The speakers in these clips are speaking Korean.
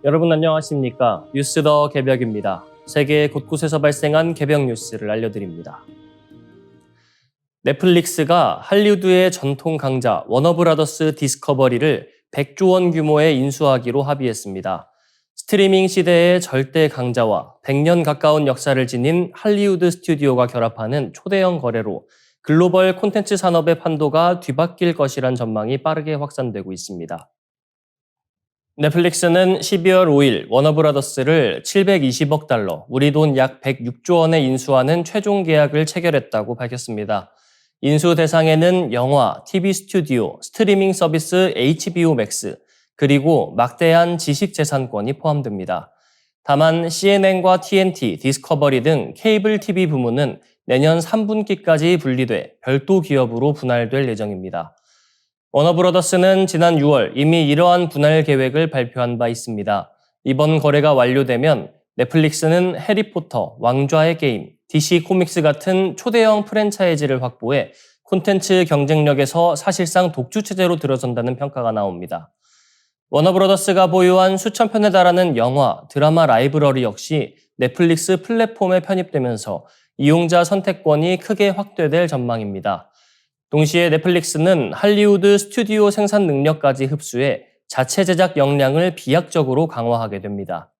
여러분 안녕하십니까? 뉴스 더 개벽입니다. 세계 곳곳에서 발생한 개벽 뉴스를 알려드립니다. 넷플릭스가 할리우드의 전통 강자 워너브라더스 디스커버리를 100조 원 규모의 인수하기로 합의했습니다. 스트리밍 시대의 절대 강자와 100년 가까운 역사를 지닌 할리우드 스튜디오가 결합하는 초대형 거래로 글로벌 콘텐츠 산업의 판도가 뒤바뀔 것이란 전망이 빠르게 확산되고 있습니다. 넷플릭스는 12월 5일 워너브라더스를 720억 달러, 우리 돈 약 106조 원에 인수하는 최종 계약을 체결했다고 밝혔습니다. 인수 대상에는 영화, TV 스튜디오, 스트리밍 서비스 HBO Max, 그리고 막대한 지식재산권이 포함됩니다. 다만 CNN과 TNT, 디스커버리 등 케이블 TV 부문은 내년 3분기까지 분리돼 별도 기업으로 분할될 예정입니다. 워너브러더스는 지난 6월 이미 이러한 분할 계획을 발표한 바 있습니다. 이번 거래가 완료되면 넷플릭스는 해리포터, 왕좌의 게임, DC 코믹스 같은 초대형 프랜차이즈를 확보해 콘텐츠 경쟁력에서 사실상 독주 체제로 들어선다는 평가가 나옵니다. 워너브러더스가 보유한 수천 편에 달하는 영화, 드라마 라이브러리 역시 넷플릭스 플랫폼에 편입되면서 이용자 선택권이 크게 확대될 전망입니다. 동시에 넷플릭스는 할리우드 스튜디오 생산 능력까지 흡수해 자체 제작 역량을 비약적으로 강화하게 됩니다.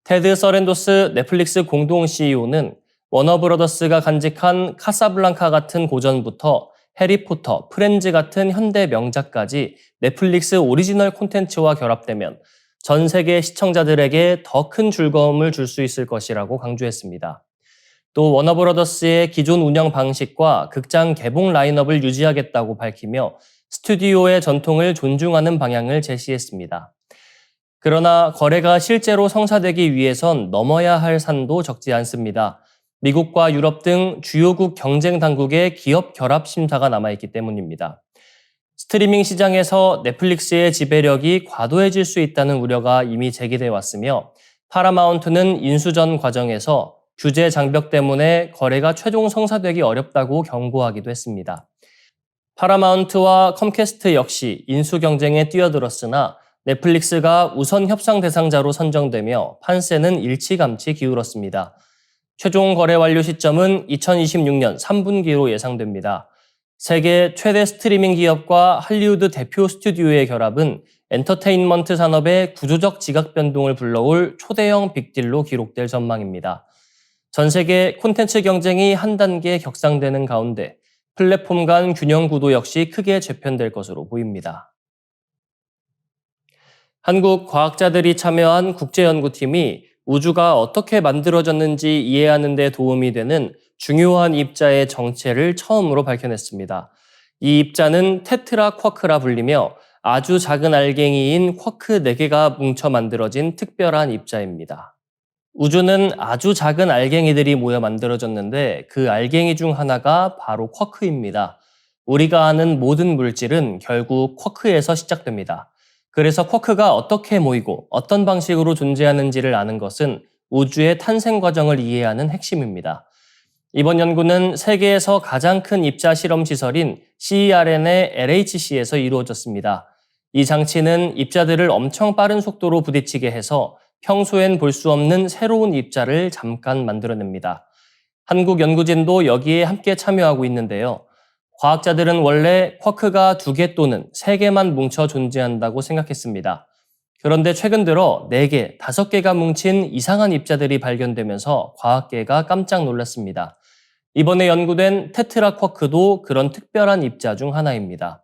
테드 서렌도스 넷플릭스 공동 CEO는 워너브러더스가 간직한 카사블랑카 같은 고전부터 해리포터, 프렌즈 같은 현대 명작까지 넷플릭스 오리지널 콘텐츠와 결합되면 전 세계 시청자들에게 더 큰 즐거움을 줄 수 있을 것이라고 강조했습니다. 또 워너브러더스의 기존 운영 방식과 극장 개봉 라인업을 유지하겠다고 밝히며 스튜디오의 전통을 존중하는 방향을 제시했습니다. 그러나 거래가 실제로 성사되기 위해선 넘어야 할 산도 적지 않습니다. 미국과 유럽 등 주요국 경쟁 당국의 기업 결합 심사가 남아있기 때문입니다. 스트리밍 시장에서 넷플릭스의 지배력이 과도해질 수 있다는 우려가 이미 제기돼 왔으며 파라마운트는 인수전 과정에서 규제 장벽 때문에 거래가 최종 성사되기 어렵다고 경고하기도 했습니다. 파라마운트와 컴캐스트 역시 인수 경쟁에 뛰어들었으나 넷플릭스가 우선 협상 대상자로 선정되며 판세는 일찌감치 기울었습니다. 최종 거래 완료 시점은 2026년 3분기로 예상됩니다. 세계 최대 스트리밍 기업과 할리우드 대표 스튜디오의 결합은 엔터테인먼트 산업의 구조적 지각 변동을 불러올 초대형 빅딜로 기록될 전망입니다. 전 세계 콘텐츠 경쟁이 한 단계 격상되는 가운데 플랫폼 간 균형 구도 역시 크게 재편될 것으로 보입니다. 한국 과학자들이 참여한 국제연구팀이 우주가 어떻게 만들어졌는지 이해하는 데 도움이 되는 중요한 입자의 정체를 처음으로 밝혀냈습니다. 이 입자는 테트라 쿼크라 불리며 아주 작은 알갱이인 쿼크 4개가 뭉쳐 만들어진 특별한 입자입니다. 우주는 아주 작은 알갱이들이 모여 만들어졌는데 그 알갱이 중 하나가 바로 쿼크입니다. 우리가 아는 모든 물질은 결국 쿼크에서 시작됩니다. 그래서 쿼크가 어떻게 모이고 어떤 방식으로 존재하는지를 아는 것은 우주의 탄생 과정을 이해하는 핵심입니다. 이번 연구는 세계에서 가장 큰 입자 실험 시설인 CERN의 LHC에서 이루어졌습니다. 이 장치는 입자들을 엄청 빠른 속도로 부딪히게 해서 평소엔 볼 수 없는 새로운 입자를 잠깐 만들어냅니다. 한국 연구진도 여기에 함께 참여하고 있는데요. 과학자들은 원래 쿼크가 2개 또는 3개만 뭉쳐 존재한다고 생각했습니다. 그런데 최근 들어 4개, 5개가 뭉친 이상한 입자들이 발견되면서 과학계가 깜짝 놀랐습니다. 이번에 연구된 테트라 쿼크도 그런 특별한 입자 중 하나입니다.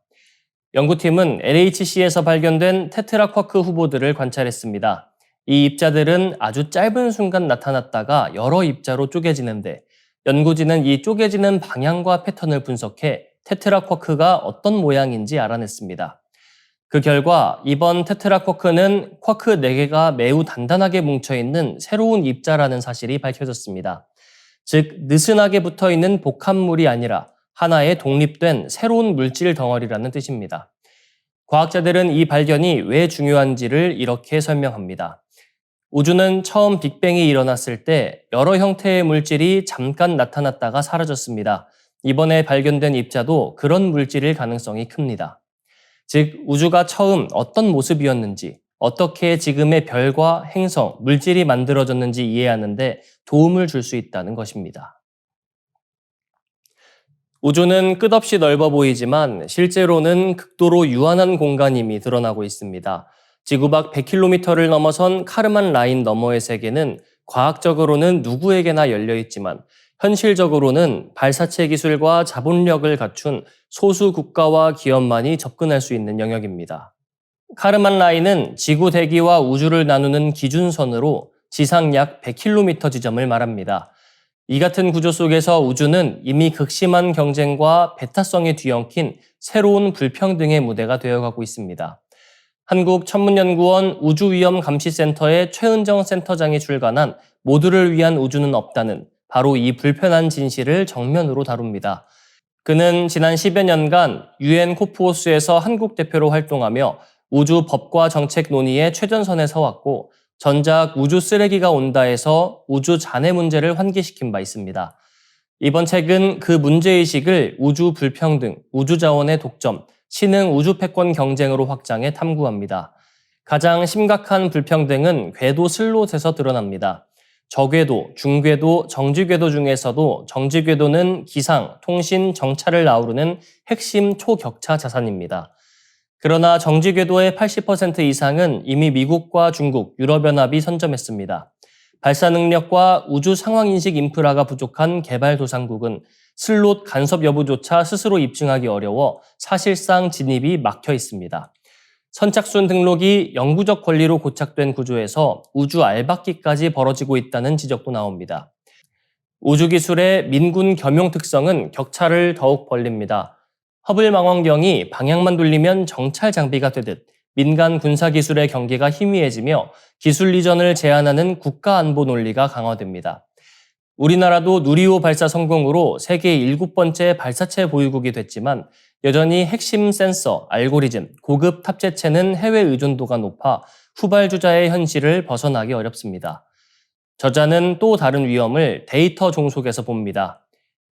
연구팀은 LHC에서 발견된 테트라 쿼크 후보들을 관찰했습니다. 이 입자들은 아주 짧은 순간 나타났다가 여러 입자로 쪼개지는데 연구진은 이 쪼개지는 방향과 패턴을 분석해 테트라 쿼크가 어떤 모양인지 알아냈습니다. 그 결과 이번 테트라 쿼크는 쿼크 4개가 매우 단단하게 뭉쳐있는 새로운 입자라는 사실이 밝혀졌습니다. 즉 느슨하게 붙어있는 복합물이 아니라 하나의 독립된 새로운 물질 덩어리라는 뜻입니다. 과학자들은 이 발견이 왜 중요한지를 이렇게 설명합니다. 우주는 처음 빅뱅이 일어났을 때 여러 형태의 물질이 잠깐 나타났다가 사라졌습니다. 이번에 발견된 입자도 그런 물질일 가능성이 큽니다. 즉, 우주가 처음 어떤 모습이었는지, 어떻게 지금의 별과 행성, 물질이 만들어졌는지 이해하는데 도움을 줄 수 있다는 것입니다. 우주는 끝없이 넓어 보이지만 실제로는 극도로 유한한 공간임이 드러나고 있습니다. 지구 밖 100km를 넘어선 카르만 라인 너머의 세계는 과학적으로는 누구에게나 열려 있지만 현실적으로는 발사체 기술과 자본력을 갖춘 소수 국가와 기업만이 접근할 수 있는 영역입니다. 카르만 라인은 지구 대기와 우주를 나누는 기준선으로 지상 약 100km 지점을 말합니다. 이 같은 구조 속에서 우주는 이미 극심한 경쟁과 배타성에 뒤엉킨 새로운 불평등의 무대가 되어가고 있습니다. 한국천문연구원 우주위험감시센터의 최은정 센터장이 출간한 모두를 위한 우주는 없다는 바로 이 불편한 진실을 정면으로 다룹니다. 그는 지난 10여 년간 UN 코프오스에서 한국 대표로 활동하며 우주 법과 정책 논의의 최전선에 서왔고 전작 우주 쓰레기가 온다에서 우주 잔해 문제를 환기시킨 바 있습니다. 이번 책은 그 문제의식을 우주 불평등, 우주 자원의 독점, 신흥 우주 패권 경쟁으로 확장해 탐구합니다. 가장 심각한 불평등은 궤도 슬롯에서 드러납니다. 저궤도, 중궤도, 정지궤도 중에서도 정지궤도는 기상, 통신, 정찰을 아우르는 핵심 초격차 자산입니다. 그러나 정지궤도의 80% 이상은 이미 미국과 중국, 유럽연합이 선점했습니다. 발사 능력과 우주 상황인식 인프라가 부족한 개발도상국은 슬롯 간섭 여부조차 스스로 입증하기 어려워 사실상 진입이 막혀 있습니다. 선착순 등록이 영구적 권리로 고착된 구조에서 우주 알박기까지 벌어지고 있다는 지적도 나옵니다. 우주기술의 민군 겸용 특성은 격차를 더욱 벌립니다. 허블 망원경이 방향만 돌리면 정찰 장비가 되듯 민간 군사기술의 경계가 희미해지며 기술 이전을 제한하는 국가안보 논리가 강화됩니다. 우리나라도 누리호 발사 성공으로 세계 7번째 발사체 보유국이 됐지만 여전히 핵심 센서, 알고리즘, 고급 탑재체는 해외 의존도가 높아 후발주자의 현실을 벗어나기 어렵습니다. 저자는 또 다른 위험을 데이터 종속에서 봅니다.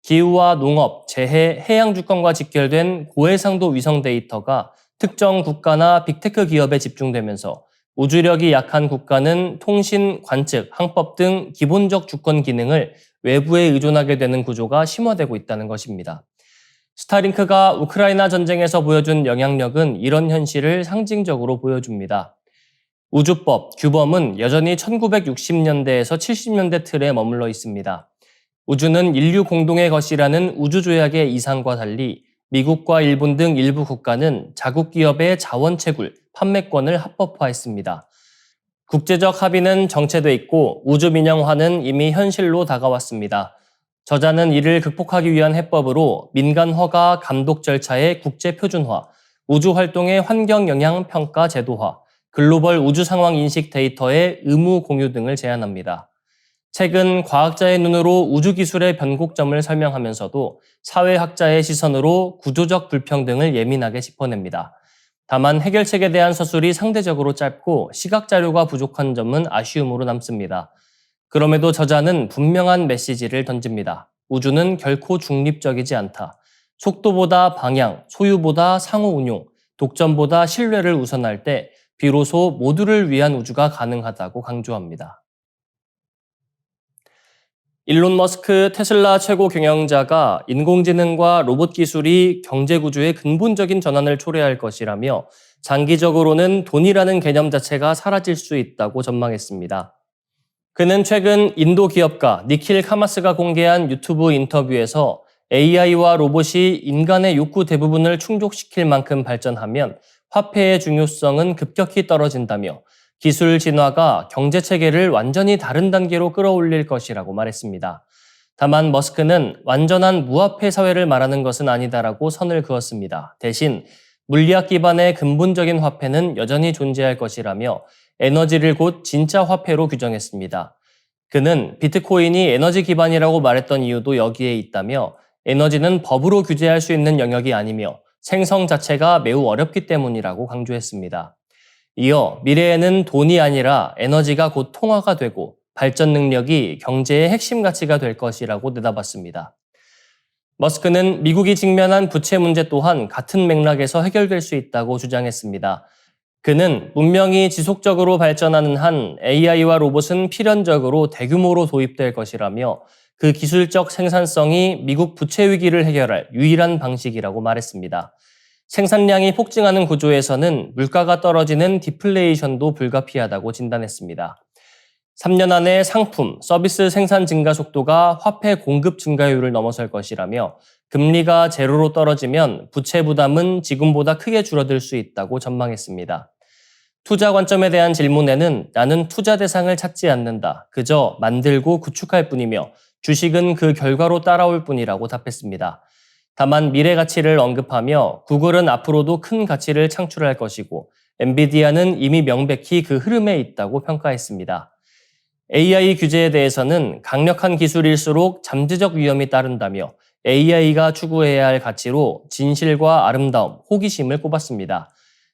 기후와 농업, 재해, 해양 주권과 직결된 고해상도 위성 데이터가 특정 국가나 빅테크 기업에 집중되면서 우주력이 약한 국가는 통신, 관측, 항법 등 기본적 주권 기능을 외부에 의존하게 되는 구조가 심화되고 있다는 것입니다. 스타링크가 우크라이나 전쟁에서 보여준 영향력은 이런 현실을 상징적으로 보여줍니다. 우주법, 규범은 여전히 1960년대에서 70년대 틀에 머물러 있습니다. 우주는 인류 공동의 것이라는 우주조약의 이상과 달리 미국과 일본 등 일부 국가는 자국 기업의 자원 채굴, 판매권을 합법화했습니다. 국제적 합의는 정체돼 있고 우주 민영화는 이미 현실로 다가왔습니다. 저자는 이를 극복하기 위한 해법으로 민간 허가 감독 절차의 국제 표준화, 우주 활동의 환경 영향 평가 제도화, 글로벌 우주 상황 인식 데이터의 의무 공유 등을 제안합니다. 책은 과학자의 눈으로 우주기술의 변곡점을 설명하면서도 사회학자의 시선으로 구조적 불평등을 예민하게 짚어냅니다. 다만 해결책에 대한 서술이 상대적으로 짧고 시각 자료가 부족한 점은 아쉬움으로 남습니다. 그럼에도 저자는 분명한 메시지를 던집니다. 우주는 결코 중립적이지 않다. 속도보다 방향, 소유보다 상호 운용, 독점보다 신뢰를 우선할 때 비로소 모두를 위한 우주가 가능하다고 강조합니다. 일론 머스크 테슬라 최고 경영자가 인공지능과 로봇 기술이 경제구조의 근본적인 전환을 초래할 것이라며 장기적으로는 돈이라는 개념 자체가 사라질 수 있다고 전망했습니다. 그는 최근 인도 기업가 니킬 카마스가 공개한 유튜브 인터뷰에서 AI와 로봇이 인간의 욕구 대부분을 충족시킬 만큼 발전하면 화폐의 중요성은 급격히 떨어진다며 기술 진화가 경제 체계를 완전히 다른 단계로 끌어올릴 것이라고 말했습니다. 다만 머스크는 완전한 무화폐 사회를 말하는 것은 아니다라고 선을 그었습니다. 대신 물리학 기반의 근본적인 화폐는 여전히 존재할 것이라며 에너지를 곧 진짜 화폐로 규정했습니다. 그는 비트코인이 에너지 기반이라고 말했던 이유도 여기에 있다며 에너지는 법으로 규제할 수 있는 영역이 아니며 생성 자체가 매우 어렵기 때문이라고 강조했습니다. 이어 미래에는 돈이 아니라 에너지가 곧 통화가 되고 발전 능력이 경제의 핵심 가치가 될 것이라고 내다봤습니다. 머스크는 미국이 직면한 부채 문제 또한 같은 맥락에서 해결될 수 있다고 주장했습니다. 그는 문명이 지속적으로 발전하는 한 AI와 로봇은 필연적으로 대규모로 도입될 것이라며 그 기술적 생산성이 미국 부채 위기를 해결할 유일한 방식이라고 말했습니다. 생산량이 폭증하는 구조에서는 물가가 떨어지는 디플레이션도 불가피하다고 진단했습니다. 3년 안에 상품, 서비스 생산 증가 속도가 화폐 공급 증가율을 넘어설 것이라며 금리가 제로로 떨어지면 부채 부담은 지금보다 크게 줄어들 수 있다고 전망했습니다. 투자 관점에 대한 질문에는 나는 투자 대상을 찾지 않는다. 그저 만들고 구축할 뿐이며 주식은 그 결과로 따라올 뿐이라고 답했습니다. 다만 미래 가치를 언급하며 구글은 앞으로도 큰 가치를 창출할 것이고 엔비디아는 이미 명백히 그 흐름에 있다고 평가했습니다. AI 규제에 대해서는 강력한 기술일수록 잠재적 위험이 따른다며 AI가 추구해야 할 가치로 진실과 아름다움, 호기심을 꼽았습니다.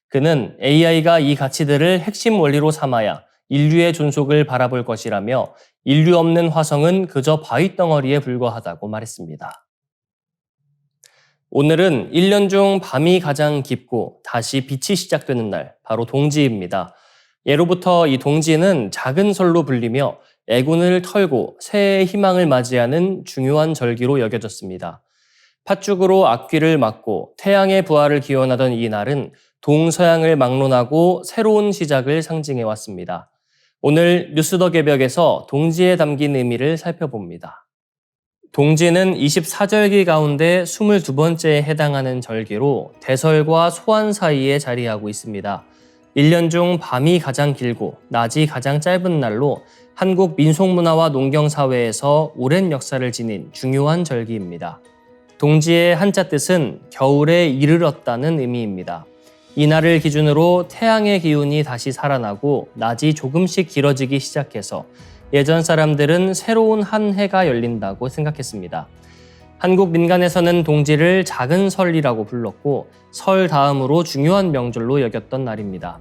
그는 AI가 이 가치들을 핵심 원리로 삼아야 인류의 존속을 바라볼 것이라며 인류 없는 화성은 그저 바위 덩어리에 불과하다고 말했습니다. 오늘은 1년 중 밤이 가장 깊고 다시 빛이 시작되는 날, 바로 동지입니다. 예로부터 이 동지는 작은 설로 불리며 애군을 털고 새해의 희망을 맞이하는 중요한 절기로 여겨졌습니다. 팥죽으로 앞귀를 막고 태양의 부활을 기원하던 이 날은 동서양을 막론하고 새로운 시작을 상징해 왔습니다. 오늘 뉴스 더 개벽에서 동지에 담긴 의미를 살펴봅니다. 동지는 24절기 가운데 22번째에 해당하는 절기로 대설과 소환 사이에 자리하고 있습니다. 1년 중 밤이 가장 길고 낮이 가장 짧은 날로 한국 민속문화와 농경사회에서 오랜 역사를 지닌 중요한 절기입니다. 동지의 한자 뜻은 겨울에 이르렀다는 의미입니다. 이날을 기준으로 태양의 기운이 다시 살아나고 낮이 조금씩 길어지기 시작해서 예전 사람들은 새로운 한 해가 열린다고 생각했습니다. 한국 민간에서는 동지를 작은 설이라고 불렀고 설 다음으로 중요한 명절로 여겼던 날입니다.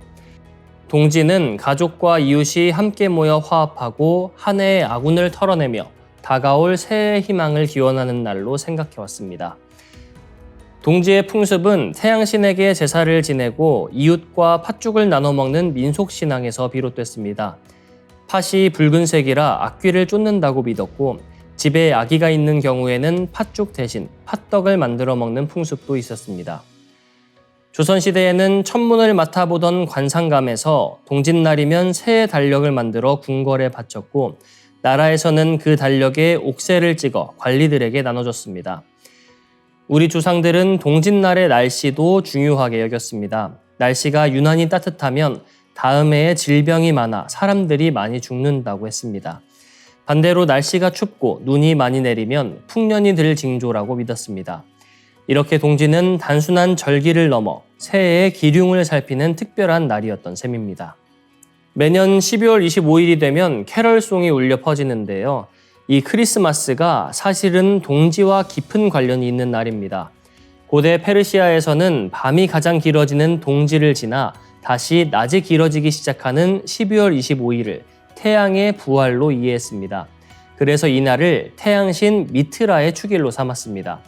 동지는 가족과 이웃이 함께 모여 화합하고 한 해의 아군을 털어내며 다가올 새해의 희망을 기원하는 날로 생각해왔습니다. 동지의 풍습은 태양신에게 제사를 지내고 이웃과 팥죽을 나눠 먹는 민속신앙에서 비롯됐습니다. 팥이 붉은색이라 악귀를 쫓는다고 믿었고 집에 아기가 있는 경우에는 팥죽 대신 팥떡을 만들어 먹는 풍습도 있었습니다. 조선시대에는 천문을 맡아보던 관상감에서 동짓날이면 새의 달력을 만들어 궁궐에 바쳤고 나라에서는 그 달력에 옥새를 찍어 관리들에게 나눠줬습니다. 우리 조상들은 동짓날의 날씨도 중요하게 여겼습니다. 날씨가 유난히 따뜻하면 다음 해에 질병이 많아 사람들이 많이 죽는다고 했습니다. 반대로 날씨가 춥고 눈이 많이 내리면 풍년이 들 징조라고 믿었습니다. 이렇게 동지는 단순한 절기를 넘어 새해의 기륭을 살피는 특별한 날이었던 셈입니다. 매년 12월 25일이 되면 캐럴송이 울려 퍼지는데요. 이 크리스마스가 사실은 동지와 깊은 관련이 있는 날입니다. 고대 페르시아에서는 밤이 가장 길어지는 동지를 지나 다시 낮이 길어지기 시작하는 12월 25일을 태양의 부활로 이해했습니다. 그래서 이날을 태양신 미트라의 축일로 삼았습니다.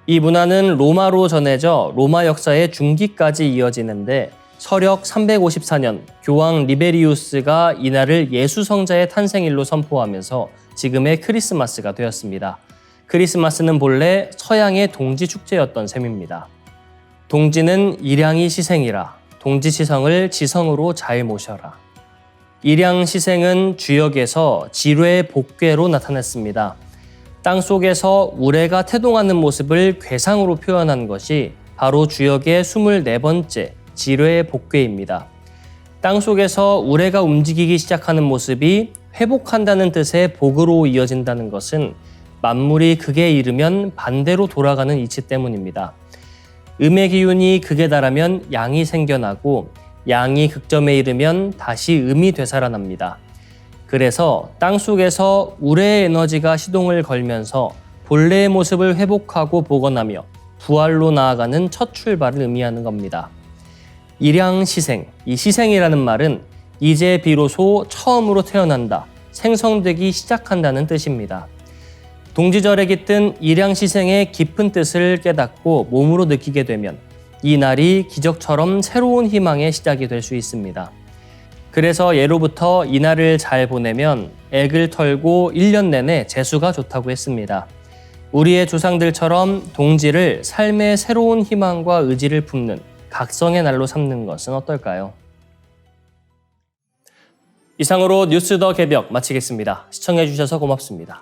이 문화는 로마로 전해져 로마 역사의 중기까지 이어지는데 서력 354년 교황 리베리우스가 이날을 예수성자의 탄생일로 선포하면서 지금의 크리스마스가 되었습니다. 크리스마스는 본래 서양의 동지 축제였던 셈입니다. 동지는 일양이 시생이라 동지시성을 지성으로 잘 모셔라. 일양시생은 주역에서 지뢰 복괴로 나타났습니다. 땅속에서 우레가 태동하는 모습을 괴상으로 표현한 것이 바로 주역의 24번째 지뢰 복괴입니다. 땅속에서 우레가 움직이기 시작하는 모습이 회복한다는 뜻의 복으로 이어진다는 것은 만물이 극에 이르면 반대로 돌아가는 이치 때문입니다. 음의 기운이 극에 달하면 양이 생겨나고 양이 극점에 이르면 다시 음이 되살아납니다. 그래서 땅속에서 우레의 에너지가 시동을 걸면서 본래의 모습을 회복하고 복원하며 부활로 나아가는 첫 출발을 의미하는 겁니다. 일양시생, 이 시생이라는 말은 이제 비로소 처음으로 태어난다, 생성되기 시작한다는 뜻입니다. 동지절에 깃든 일양시생의 깊은 뜻을 깨닫고 몸으로 느끼게 되면 이 날이 기적처럼 새로운 희망의 시작이 될 수 있습니다. 그래서 예로부터 이 날을 잘 보내면 액을 털고 1년 내내 재수가 좋다고 했습니다. 우리의 조상들처럼 동지를 삶의 새로운 희망과 의지를 품는 각성의 날로 삼는 것은 어떨까요? 이상으로 뉴스 더 개벽 마치겠습니다. 시청해주셔서 고맙습니다.